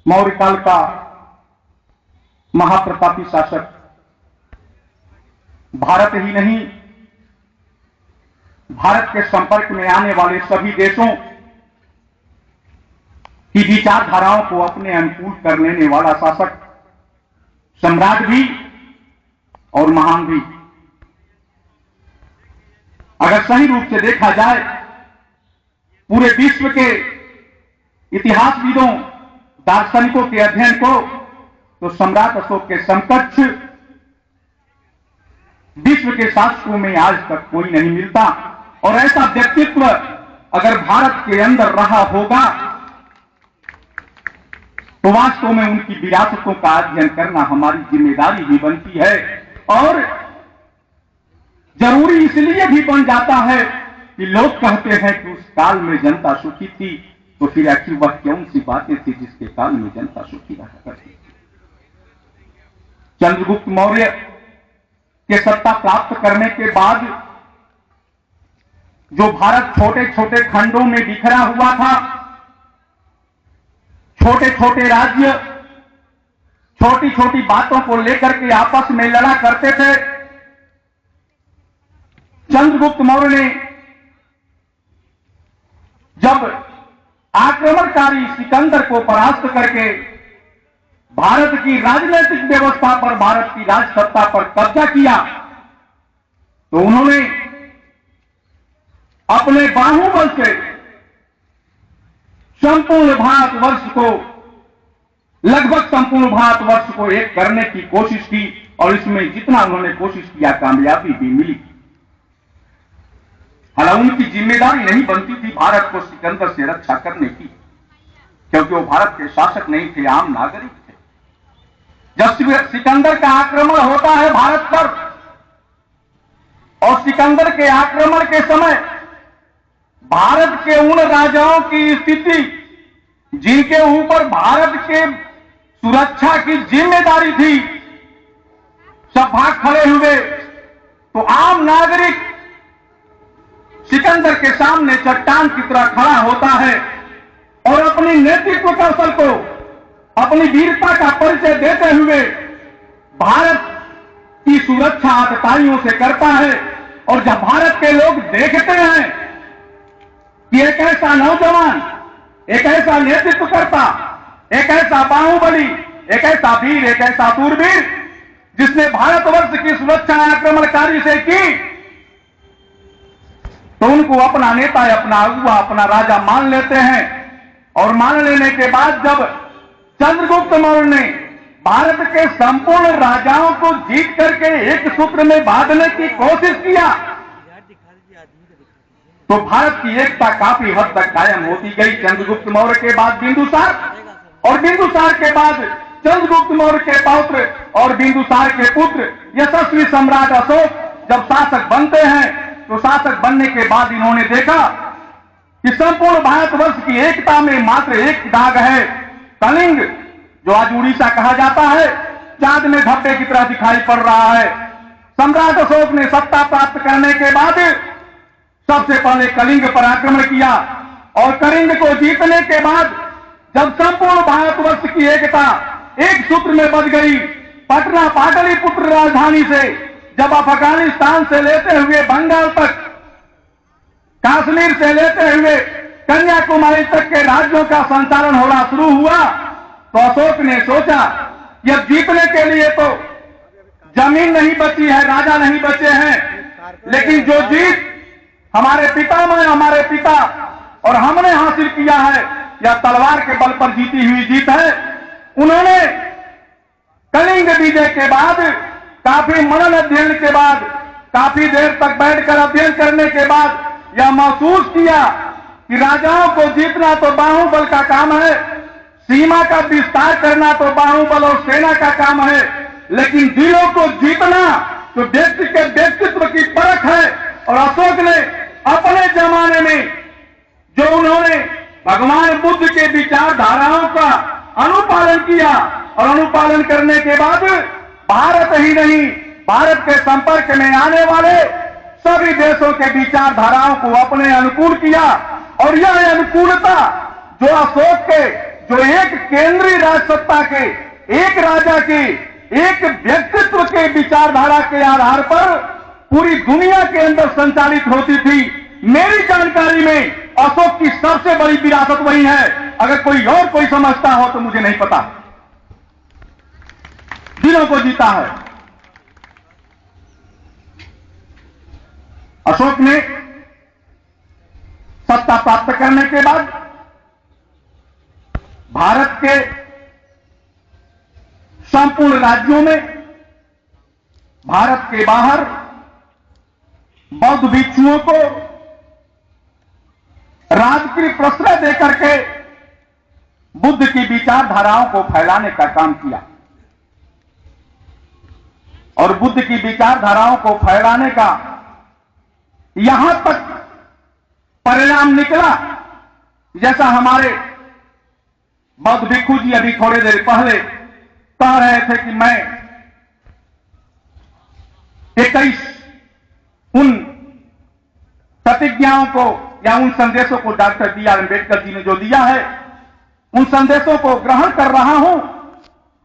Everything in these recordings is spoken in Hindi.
मौर्य काल का महाप्रतापी शासक भारत ही नहीं, भारत के संपर्क में आने वाले सभी देशों की विचारधाराओं को अपने अनुकूल कर लेने वाला शासक, सम्राट भी और महान भी। अगर सही रूप से देखा जाए पूरे विश्व के इतिहासविदों, दार्शनिकों के अध्ययन को, तो सम्राट अशोक के समकक्ष विश्व के शासकों में आज तक कोई नहीं मिलता। और ऐसा व्यक्तित्व अगर भारत के अंदर रहा होगा तो वास्तव में उनकी विरासतों का अध्ययन करना हमारी जिम्मेदारी भी बनती है। और जरूरी इसलिए भी बन जाता है कि लोग कहते हैं कि उस काल में जनता सुखी थी, तो फिर आखिर वह कौन सी बातें थी जिसके काल में जनता सुखी रहा करती थी। चंद्रगुप्त मौर्य के सत्ता प्राप्त करने के बाद जो भारत छोटे छोटे खंडों में बिखरा हुआ था, छोटे छोटे राज्य छोटी छोटी बातों को लेकर के आपस में लड़ा करते थे, चंद्रगुप्त मौर्य ने जब आक्रमणकारी सिकंदर को परास्त करके भारत की राजनीतिक व्यवस्था पर, भारत की राजसत्ता पर कब्जा किया, तो उन्होंने अपने बाहुबल से संपूर्ण भारतवर्ष को, लगभग संपूर्ण भारतवर्ष को एक करने की कोशिश की। और इसमें जितना उन्होंने कोशिश किया कामयाबी भी मिली। हालांकि उनकी जिम्मेदारी नहीं बनती थी भारत को सिकंदर से रक्षा करने की, क्योंकि वो भारत के शासक नहीं थे, आम नागरिक थे। जब सिकंदर का आक्रमण होता है भारत पर, और सिकंदर के आक्रमण के समय भारत के उन राजाओं की स्थिति जिनके ऊपर भारत के सुरक्षा की जिम्मेदारी थी, सब भाग खड़े हुए, तो आम नागरिक सिकंदर के सामने चट्टान की तरह खड़ा होता है और अपनी नेतृत्व कौशल को, अपनी वीरता का परिचय देते हुए भारत की सुरक्षा आतताइयों से करता है। और जब भारत के लोग देखते हैं कि एक ऐसा नौजवान, एक ऐसा नेतृत्व करता, एक ऐसा बाहुबली, एक ऐसा वीर, एक ऐसा सूरवीर जिसने भारतवर्ष की सुरक्षा आक्रमणकारी से की, तो उनको अपना नेता, अपना अगुआ, अपना राजा मान लेते हैं। और मान लेने के बाद जब चंद्रगुप्त मौर्य ने भारत के संपूर्ण राजाओं को जीत करके एक सूत्र में बांधने की कोशिश किया, तो भारत की एकता काफी हद तक कायम होती गई। चंद्रगुप्त मौर्य के बाद बिंदुसार, और बिंदुसार के बाद चंद्रगुप्त मौर्य के पौत्र और बिंदुसार के पुत्र यशस्वी सम्राट अशोक जब शासक बनते हैं, तो शासक बनने के बाद इन्होंने देखा कि संपूर्ण भारतवर्ष की एकता में मात्र एक दाग है, कलिंग, जो आज उड़ीसा कहा जाता है, चांद में धब्बे की तरह दिखाई पड़ रहा है। सम्राट अशोक ने सत्ता प्राप्त करने के बाद सबसे पहले कलिंग पर आक्रमण किया, और कलिंग को जीतने के बाद जब संपूर्ण भारतवर्ष की एकता एक सूत्र में बंध गई, पटना पाटलिपुत्र राजधानी से जब अफगानिस्तान से लेते हुए बंगाल तक, कश्मीर से लेते हुए कन्याकुमारी तक के राज्यों का संचालन होना शुरू हुआ, तो अशोक ने सोचा कि अब जीतने के लिए तो जमीन नहीं बची है, राजा नहीं बचे हैं, लेकिन जो जीत हमारे पितामह, हमारे पिता और हमने हासिल किया है, यह तलवार के बल पर जीती हुई जीत है। उन्होंने कलिंग विजय के बाद, काफी मनन अध्ययन के बाद, काफी देर तक बैठकर अध्ययन करने के बाद यह महसूस किया कि राजाओं को जीतना तो बाहुबल का काम है, सीमा का विस्तार करना तो बाहुबल और सेना का काम है, लेकिन दिलों को जीतना तो व्यक्ति के व्यक्तित्व की परख है। और अशोक ने अपने जमाने में जो उन्होंने भगवान बुद्ध के विचारधाराओं का अनुपालन किया, और अनुपालन करने के बाद भारत ही नहीं, भारत के संपर्क में आने वाले सभी देशों के विचारधाराओं को अपने अनुकूल किया। और यह अनुकूलता जो अशोक के, जो एक केंद्रीय राज सत्ता के एक राजा के एक व्यक्तित्व के विचारधारा के आधार पर पूरी दुनिया के अंदर संचालित होती थी। मेरी जानकारी में अशोक की सबसे बड़ी विरासत वही है। अगर कोई समझता हो तो मुझे नहीं पता। दिलों को जीता है अशोक ने। सत्ता प्राप्त करने के बाद भारत के संपूर्ण राज्यों में, भारत के बाहर बौद्ध भिक्षुओं को राजकीय प्रश्रय देकर के बुद्ध की विचारधाराओं को फैलाने का काम किया और बुद्ध की विचारधाराओं को फैलाने का यहां तक परिणाम निकला, जैसा हमारे बौद्ध भिक्षु जी अभी थोड़ी देर पहले कह रहे थे कि मैं 21 उन प्रतिज्ञाओं को या उन संदेशों को doctor B are Ambedkar ji ने जो दिया है, उन संदेशों को ग्रहण कर रहा हूं।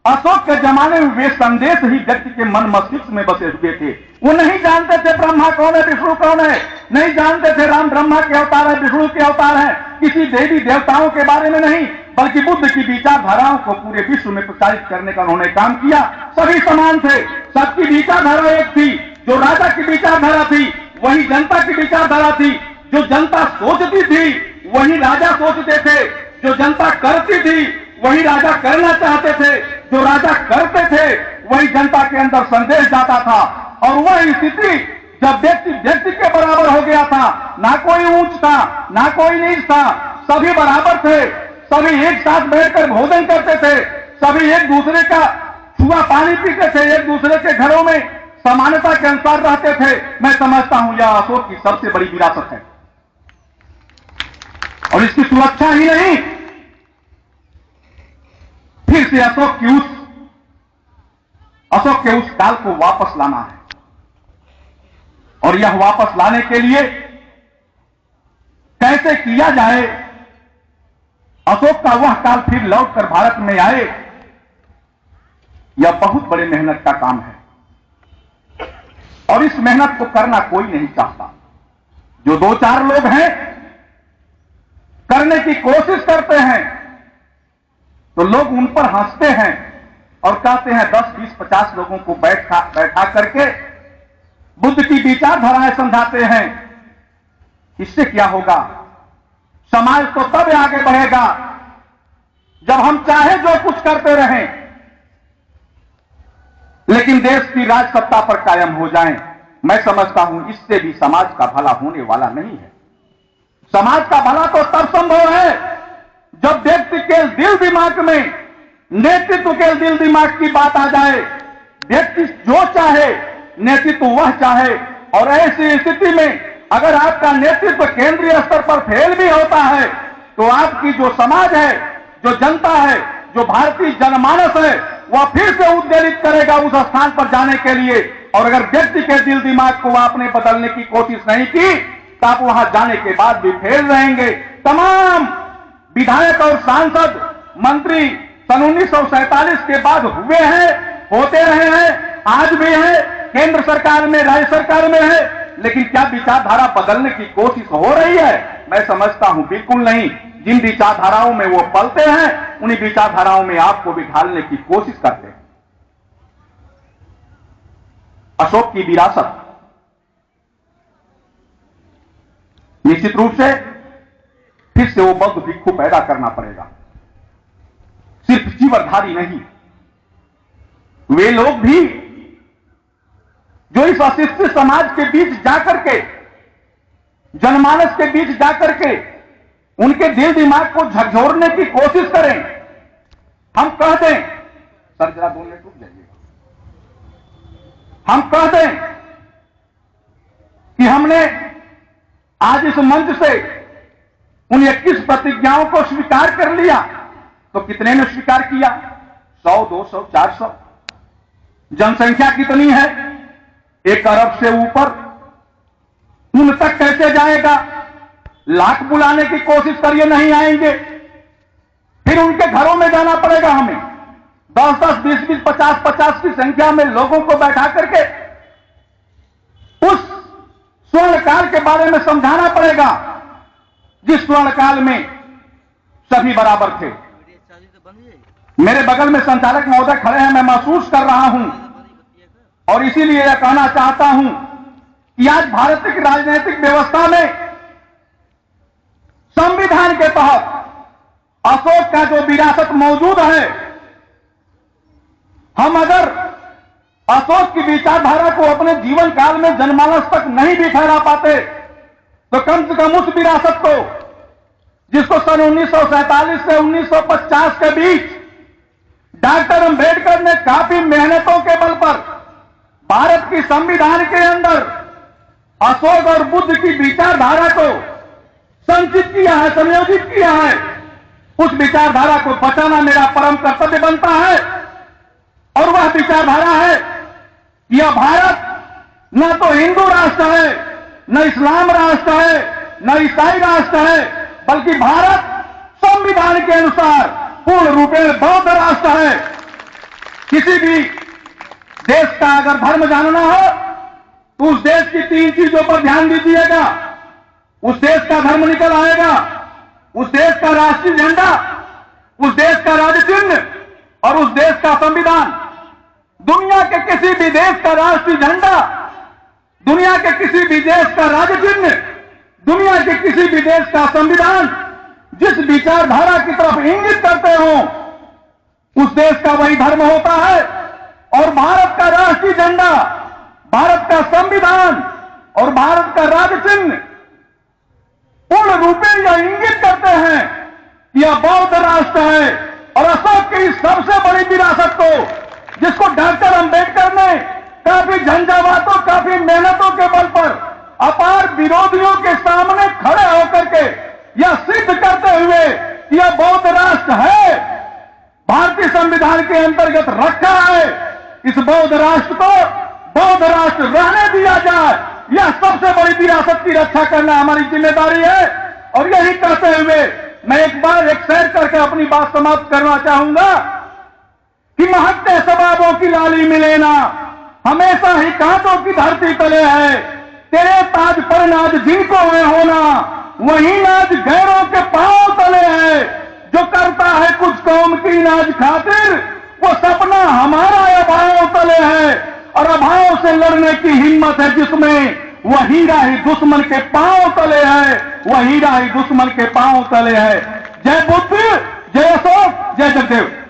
अशोक के जमाने में वे संदेश ही व्यक्ति के मन मस्तिष्क में बसे हुए थे। वो नहीं जानते थे ब्रह्मा कौन है, विष्णु कौन है, नहीं जानते थे राम ब्रह्मा के अवतार है, विष्णु के अवतार है, किसी देवी देवताओं के बारे में नहीं, बल्कि बुद्ध की विचारधाराओं को पूरे विश्व में प्रचारित करने का उन्होंने काम किया। सभी समान थे, सबकी विचारधारा एक थी। जो राजा की विचारधारा थी वही जनता की विचारधारा थी। जो जनता सोचती थी वही राजा सोचते थे। जो जनता करती थी वही राजा करना चाहते थे। जो राजा करते थे वही जनता के अंदर संदेश जाता था। और वह स्थिति जब व्यक्ति के बराबर हो गया था, ना कोई ऊंच था ना कोई नीच था, सभी बराबर थे, सभी एक साथ बैठकर भोजन करते थे, सभी एक दूसरे का छुआ पानी पीते थे, एक दूसरे के घरों में समानता के अनुसार रहते थे। मैं समझता हूं यह अशोक की सबसे बड़ी विरासत है। और इसकी सुरक्षा ही नहीं, फिर से अशोक के उस काल को वापस लाना है। और यह वापस लाने के लिए कैसे किया जाए, अशोक का वह काल फिर लौटकर भारत में आए, यह बहुत बड़ी मेहनत का काम है। और इस मेहनत को करना कोई नहीं चाहता। जो 2-4 लोग हैं करने की कोशिश करते हैं तो लोग उन पर हंसते हैं और कहते हैं 10, 20, 50 लोगों को बैठा करके बुद्ध की विचारधाराएं समझाते हैं। इससे क्या होगा? समाज तो तब आगे बढ़ेगा जब हम चाहे जो कुछ करते रहें, लेकिन देश की राज सत्ता पर कायम हो जाएं। मैं समझता हूं इससे भी समाज का भला होने वाला नहीं है। समाज का भला तो तब संभव है जब व्यक्ति के दिल दिमाग में नेतृत्व के दिल दिमाग की बात आ जाए। व्यक्ति जो चाहे नेतृत्व वह चाहे। और ऐसी स्थिति में अगर आपका नेतृत्व केंद्रीय स्तर पर फेल भी होता है तो आपकी जो समाज है, जो जनता है, जो भारतीय जनमानस है, वह फिर से उद्वेलित करेगा उस स्थान पर जाने के लिए। और अगर व्यक्ति के दिल दिमाग को आपने बदलने की कोशिश नहीं की तो आप वहां जाने के बाद भी फेल रहेंगे। तमाम विधायक और सांसद मंत्री सन 1947 के बाद हुए हैं, होते रहे हैं, आज भी है, केंद्र सरकार में, राज्य सरकार में है, लेकिन क्या विचारधारा बदलने की कोशिश हो रही है? मैं समझता हूं बिल्कुल नहीं। जिन विचारधाराओं में वो पलते हैं उन्हीं विचारधाराओं में आपको भी ढालने की कोशिश करते हैं। अशोक की विरासत निश्चित रूप से फिर से वो बौद्ध भिक्षु पैदा करना पड़ेगा। सिर्फ जीवरधारी नहीं, वे लोग भी जो इस अशिक्षित समाज के बीच जाकर के, जनमानस के बीच जाकर के उनके दिल दिमाग को झकझोरने की कोशिश करें। हम कह दें, सर जरा 2 मिनट रुक जाइएगा, हम कह दें कि हमने आज इस मंच से उन 21 प्रतिज्ञाओं को स्वीकार कर लिया, तो कितने ने स्वीकार किया? 100, 200, 400? जनसंख्या कितनी है? 1 अरब से ऊपर। उन तक कैसे जाएगा? लाख बुलाने की कोशिश करिए, नहीं आएंगे। फिर उनके घरों में जाना पड़ेगा हमें, 10-10, 20-20, 50-50 की संख्या में लोगों को बैठा करके उस स्वर्ण काल के बारे में समझाना पड़ेगा, जिस स्वर्ण काल में सभी बराबर थे। मेरे बगल में संचालक महोदय खड़े हैं, मैं महसूस कर रहा हूं और इसीलिए यह कहना चाहता हूं कि आज भारत की राजनीतिक व्यवस्था में संविधान के तहत अशोक का जो विरासत मौजूद है, हम अगर अशोक की विचारधारा को अपने जीवन काल में जनमानस तक नहीं भी फैला पाते तो कम से कम उस विरासत को, जिसको सन 1947 से 1950 के बीच डॉक्टर अंबेडकर ने काफी मेहनतों के बल पर भारत की संविधान के अंदर अशोक और बुद्ध की विचारधारा को संचित किया है, संयोजित किया है, उस विचारधारा को बचाना मेरा परम कर्तव्य बनता है। और वह विचारधारा है, यह भारत न तो हिंदू राष्ट्र है, न इस्लाम राष्ट्र है, न ईसाई राष्ट्र है, बल्कि भारत संविधान के अनुसार पूर्ण रूपेण बौद्ध राष्ट्र है। किसी भी देश का अगर धर्म जानना हो तो उस देश की 3 चीजों पर ध्यान दीजिएगा। उस देश का धर्म निकल आएगा, उस देश का राष्ट्रीय झंडा, उस देश का राज्य चिन्ह और उस देश का संविधान। दुनिया के किसी भी देश का राष्ट्रीय झंडा, दुनिया के किसी भी देश का राज्य चिन्ह, दुनिया के किसी भी देश का संविधान जिस विचारधारा की तरफ इंगित करते हो उस देश का वही धर्म होता है। और भारत का राष्ट्रीय झंडा, भारत का संविधान और भारत का राज्य चिन्ह पूर्ण रूपे यह इंगित करते हैं कि यह बौद्ध राष्ट्र है। और अशोक की सबसे बड़ी विरासत को, जिसको डॉक्टर अंबेडकर ने काफी झंझावातों, काफी मेहनतों के बल पर अपार विरोधियों के सामने खड़े होकर के यह सिद्ध करते हुए कि यह बौद्ध राष्ट्र है, भारतीय संविधान के अंतर्गत रखा है, इस बौद्ध राष्ट्र को बौद्ध राष्ट्र रहने दिया जाए, यह सबसे बड़ी विरासत की रक्षा करना हमारी जिम्मेदारी है। और यही कहते हुए मैं एक बार एक शेर करके अपनी बात समाप्त करना चाहूंगा कि महकते सबाबों की लाली मिले ना, हमेशा ही कांटों की धरती तले है, तेरे ताज पर नाज जिनको है होना, वही नाज गैरों के पांव तले है। जो करता है कुछ कौम की नाज खातिर, वो सपना हमारा अभाव तले है। और अभाव से लड़ने की हिम्मत है जिसमें, वह हीरा ही दुश्मन के पांव तले है, वह हीरा ही दुश्मन के पांव तले है। जय बुद्ध, जय अशोक, जय जगदेव।